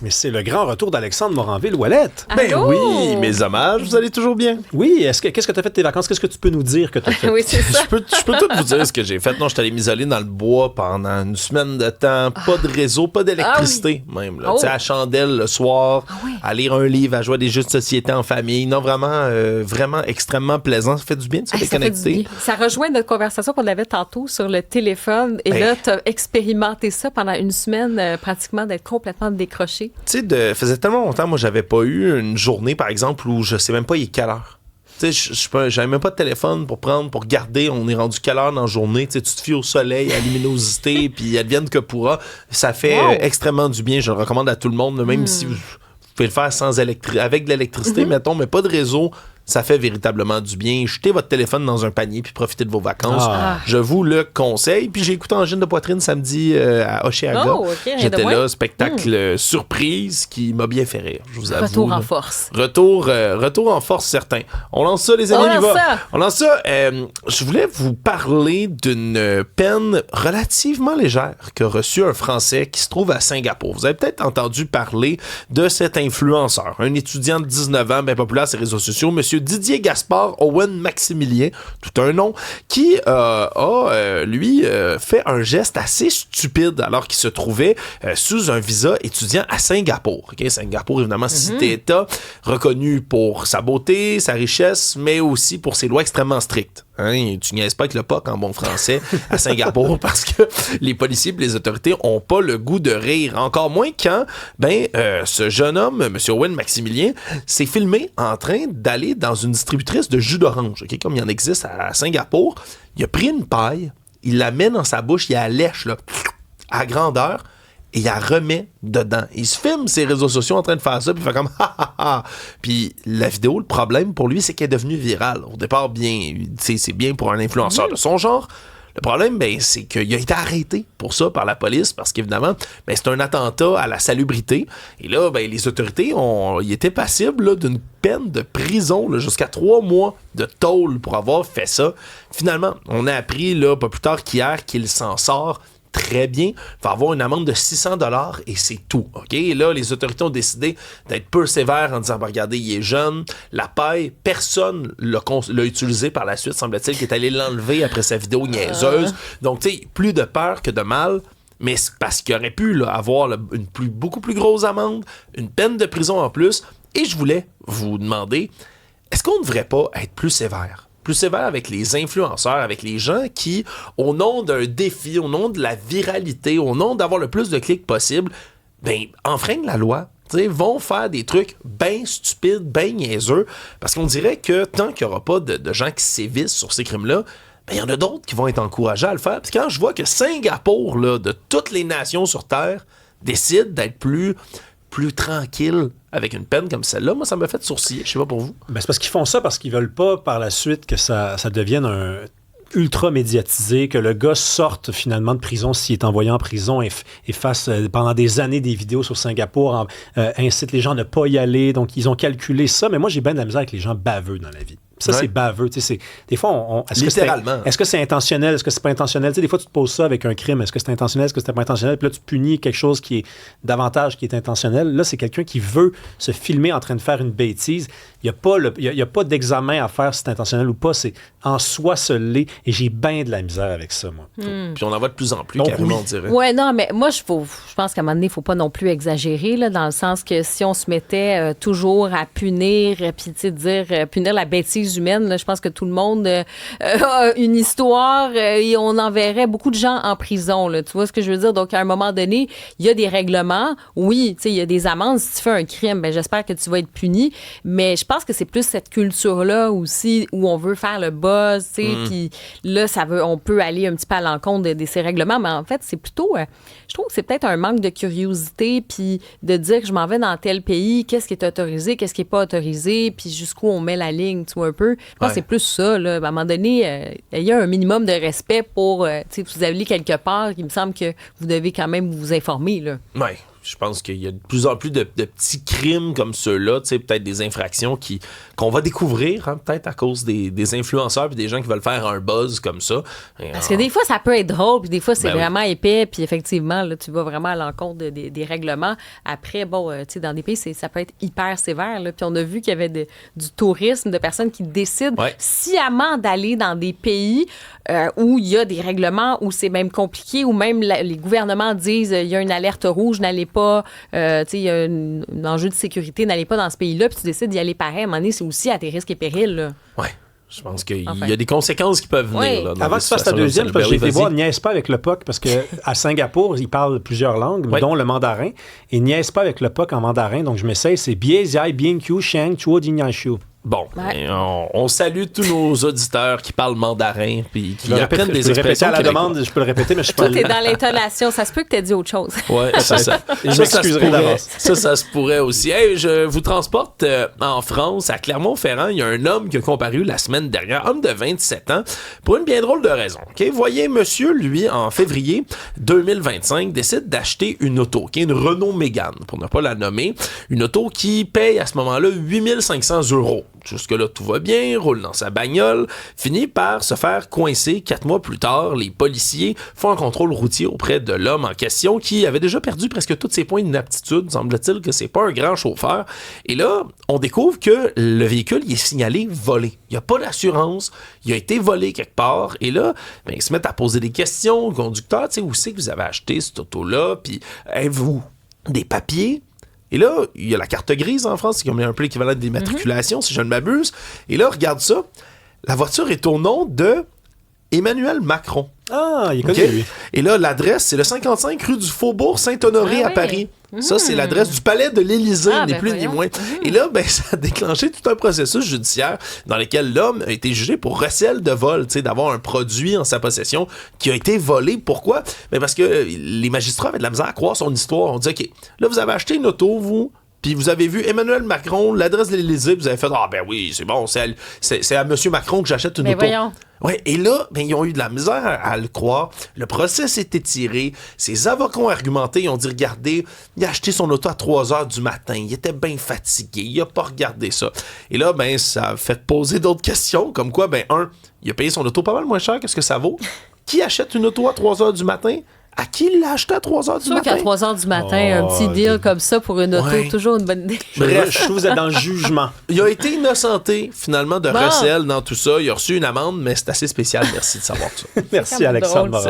Mais c'est le grand retour d'Alexandre Moranville-Ouellette. Ben Allô? oui, mes hommages, vous allez toujours bien. Oui, qu'est-ce que tu as fait de tes vacances? Qu'est-ce que tu peux nous dire que tu as fait? Oui, c'est ça. Je peux tout vous dire ce que j'ai fait. Non, je suis allé m'isoler dans le bois pendant une semaine de temps. Pas de réseau, pas d'électricité même. Là. Oh. Tu sais, à chandelle le soir, oui. à lire un livre, à jouer à des jeux de société en famille. Non, vraiment extrêmement plaisant. Ça fait du bien de se Ça fait du déconnecter. bien. Ça rejoint notre conversation qu'on avait tantôt sur le téléphone. Et Ben. là, tu as expérimenté ça pendant une semaine, pratiquement d'être complètement décroché. Tu sais, faisait tellement longtemps, moi, j'avais pas eu une journée, par exemple, où je sais même pas il est quelle heure. Tu sais, j'avais même pas de téléphone pour regarder, on est rendu quelle heure dans la journée. Tu sais, tu te fies au soleil, à la luminosité, puis advienne que pourra. Ça fait extrêmement du bien. Je le recommande à tout le monde, même si vous pouvez le faire avec de l'électricité, mettons, mais pas de réseau. Ça fait véritablement du bien. Jetez votre téléphone dans un panier puis profitez de vos vacances. Ah. Je vous le conseille. Puis j'ai écouté Angine de poitrine samedi à Oshéaga. Oh, OK, rien de J'étais moins. là, spectacle surprise qui m'a bien fait rire, je vous avoue. Retour là. en force. Retour en force certain. On lance ça, les amis, On on y lance va. ça. On lance ça. Je voulais vous parler d'une peine relativement légère qu'a reçue un Français qui se trouve à Singapour. Vous avez peut-être entendu parler de cet influenceur, un étudiant de 19 ans, bien populaire sur les réseaux sociaux, Monsieur Didier Gaspard Owen Maximilien, tout un nom, qui a fait un geste assez stupide alors qu'il se trouvait sous un visa étudiant à Singapour. Okay? Singapour, évidemment, cité-État, reconnu pour sa beauté, sa richesse, mais aussi pour ses lois extrêmement strictes. Hein? Tu niaises pas avec le POC en bon français à Singapour parce que les policiers et les autorités ont pas le goût de rire. Encore moins quand ce jeune homme, M. Owen Maximilien, s'est filmé en train d'aller dans une distributrice de jus d'orange, okay? Comme il en existe à Singapour. Il a pris une paille, il la met dans sa bouche, il la lèche là, à grandeur, et il la remet dedans. Il se filme ses réseaux sociaux en train de faire ça, puis il fait comme ha ha ha. Puis la vidéo, le problème pour lui, c'est qu'elle est devenue virale. Au départ, c'est bien pour un influenceur de son genre. Le problème, c'est qu'il a été arrêté pour ça par la police parce qu'évidemment, c'est un attentat à la salubrité. Et là, les autorités il était passible là, d'une peine de prison là, jusqu'à 3 mois de tôle pour avoir fait ça. Finalement, on a appris là, pas plus tard qu'hier qu'il s'en sort très bien. Il va avoir une amende de 600 $ et c'est tout. OK? Et là, les autorités ont décidé d'être peu sévères en disant, regardez, il est jeune. La paille, personne l'a utilisé par la suite, semble-t-il, qui est allé l'enlever après sa vidéo niaiseuse. Donc, tu sais, plus de peur que de mal. Mais c'est parce qu'il aurait pu là, avoir beaucoup plus grosse amende, une peine de prison en plus. Et je voulais vous demander, est-ce qu'on ne devrait pas être plus sévère? Plus sévère avec les influenceurs, avec les gens qui, au nom d'un défi, au nom de la viralité, au nom d'avoir le plus de clics possible, enfreignent la loi, vont faire des trucs bien stupides, bien niaiseux, parce qu'on dirait que tant qu'il n'y aura pas de gens qui sévissent sur ces crimes-là, il y en a d'autres qui vont être encouragés à le faire. Puis quand je vois que Singapour, là, de toutes les nations sur Terre, décide d'être plus tranquille avec une peine comme celle-là, moi, ça m'a fait sourciller. Je sais pas pour vous. C'est parce qu'ils font ça parce qu'ils veulent pas, par la suite, que ça devienne un ultra médiatisé, que le gars sorte finalement de prison s'il est envoyé en prison et fasse pendant des années des vidéos sur Singapour, incite les gens à ne pas y aller. Donc, ils ont calculé ça. Mais moi, j'ai bien de la misère avec les gens baveux dans la vie. Ça, c'est baveux. Des fois, littéralement. Est-ce que c'est intentionnel? Est-ce que c'est pas intentionnel? Des fois, tu te poses ça avec un crime. Est-ce que c'est intentionnel? Est-ce que c'est pas intentionnel? Puis là, tu punis quelque chose qui est davantage qui est intentionnel. Là, c'est quelqu'un qui veut se filmer en train de faire une bêtise. Il n'y a pas d'examen à faire si c'est intentionnel ou pas. C'est en soi se l'est. Et j'ai bien de la misère avec ça, moi. Puis on en voit de plus en plus, Donc, carrément, oui. on dirait. Ouais, non, mais moi, je pense qu'à un moment donné, il ne faut pas non plus exagérer, là, dans le sens que si on se mettait toujours à punir, puis punir la bêtise humaine, là, je pense que tout le monde a une histoire et on enverrait beaucoup de gens en prison, là, tu vois ce que je veux dire? Donc, à un moment donné, il y a des règlements. Oui, il y a des amendes. Si tu fais un crime, j'espère que tu vas être puni. Mais je pense que c'est plus cette culture-là aussi où on veut faire le buzz, puis là, on peut aller un petit peu à l'encontre de ces règlements. Mais en fait, c'est plutôt... je trouve que c'est peut-être un manque de curiosité, puis de dire que je m'en vais dans tel pays, qu'est-ce qui est autorisé, qu'est-ce qui n'est pas autorisé, puis jusqu'où on met la ligne, tu vois, un peu. Je pense que c'est plus ça, là. À un moment donné, il y a un minimum de respect pour, si vous allez quelque part, il me semble que vous devez quand même vous informer, là. Oui. je pense qu'il y a de plus en plus de petits crimes comme ceux-là, tu sais, peut-être des infractions qu'on va découvrir, hein, peut-être à cause des influenceurs puis des gens qui veulent faire un buzz comme ça. Parce que des fois, ça peut être drôle, puis des fois, c'est Ben vraiment épais, puis effectivement, là, tu vas vraiment à l'encontre des règlements. Après, bon, tu sais, dans des pays, ça peut être hyper sévère, là, puis on a vu qu'il y avait du tourisme, de personnes qui décident sciemment d'aller dans des pays où il y a des règlements, où c'est même compliqué, où même les gouvernements disent il y a une alerte rouge, n'allez pas, tu sais, il y a un enjeu de sécurité, n'allez pas dans ce pays-là, puis tu décides d'y aller pareil. À un moment donné, c'est aussi à tes risques et périls, là. Ouais. Je pense qu'il y a des conséquences qui peuvent venir. Oui. Là, Avant que tu fasses ta deuxième, parce que j'ai été voir niaise pas avec le POC, parce qu'à Singapour, ils parlent plusieurs langues, dont le mandarin, et niaise pas avec le POC en mandarin, donc je m'essaye, c'est Bie Zai Bien Qiu Sheng Chuo Jin Shu. Bon, on salue tous nos auditeurs qui parlent mandarin puis qui apprennent des expressions. À la demande, je peux le répéter, mais je suis pas... Toi, t'es dans l'intonation. Ça se peut que t'aies dit autre chose. Oui, c'est ça. Je m'excuserai d'avance. Ça se pourrait aussi. Hey, je vous transporte en France, à Clermont-Ferrand. Il y a un homme qui a comparu la semaine dernière, homme de 27 ans, pour une bien drôle de raison. Okay? Voyez, monsieur, lui, en février 2025, décide d'acheter une auto, qui est une Renault Mégane, pour ne pas la nommer. Une auto qui paye à ce moment-là 8 500 €. Jusque-là, tout va bien, roule dans sa bagnole, finit par se faire coincer 4 mois plus tard. Les policiers font un contrôle routier auprès de l'homme en question qui avait déjà perdu presque tous ses points d'inaptitude. Semble-t-il que c'est pas un grand chauffeur. Et là, on découvre que le véhicule il est signalé volé. Il n'y a pas d'assurance, il a été volé quelque part. Et là, ils se mettent à poser des questions au conducteur. Tu sais, où c'est que vous avez acheté cette auto-là? Puis, avez-vous des papiers? Et là, il y a la carte grise en France, c'est comme un peu l'équivalent des matriculations, si je ne m'abuse. Et là, regarde ça. La voiture est au nom de Emmanuel Macron. Ah, il est connu, lui. Et là, l'adresse, c'est le 55 rue du Faubourg Saint-Honoré à Paris. Ça, c'est l'adresse du palais de l'Élysée, ni plus ni moins. Et là, ça a déclenché tout un processus judiciaire dans lequel l'homme a été jugé pour recel de vol, d'avoir un produit en sa possession qui a été volé. Pourquoi? Parce que les magistrats avaient de la misère à croire son histoire. On dit, OK, là, vous avez acheté une auto, vous... Puis vous avez vu Emmanuel Macron, l'adresse de l'Élysée, vous avez fait « Ah ben oui, c'est bon, c'est à M. Macron que j'achète une auto. » Voyons. Ouais, et là, ils ont eu de la misère à le croire. Le procès s'est étiré. Ses avocats ont argumenté. Ils ont dit, regardez, il a acheté son auto à 3 h du matin. Il était bien fatigué. Il a pas regardé ça. Et là, ça a fait poser d'autres questions. Comme quoi, il a payé son auto pas mal moins cher que ce que ça vaut. Qui achète une auto à 3 h du matin? À qui il l'a acheté à 3 h du matin? C'est sûr qu'à 3 h du matin, un petit deal comme ça pour une auto, toujours une bonne idée. Bref, je trouve que vous êtes dans le jugement. Il a été innocenté, finalement, de recel dans tout ça. Il a reçu une amende, mais c'est assez spécial. Merci de savoir ça. Merci, Alexandre.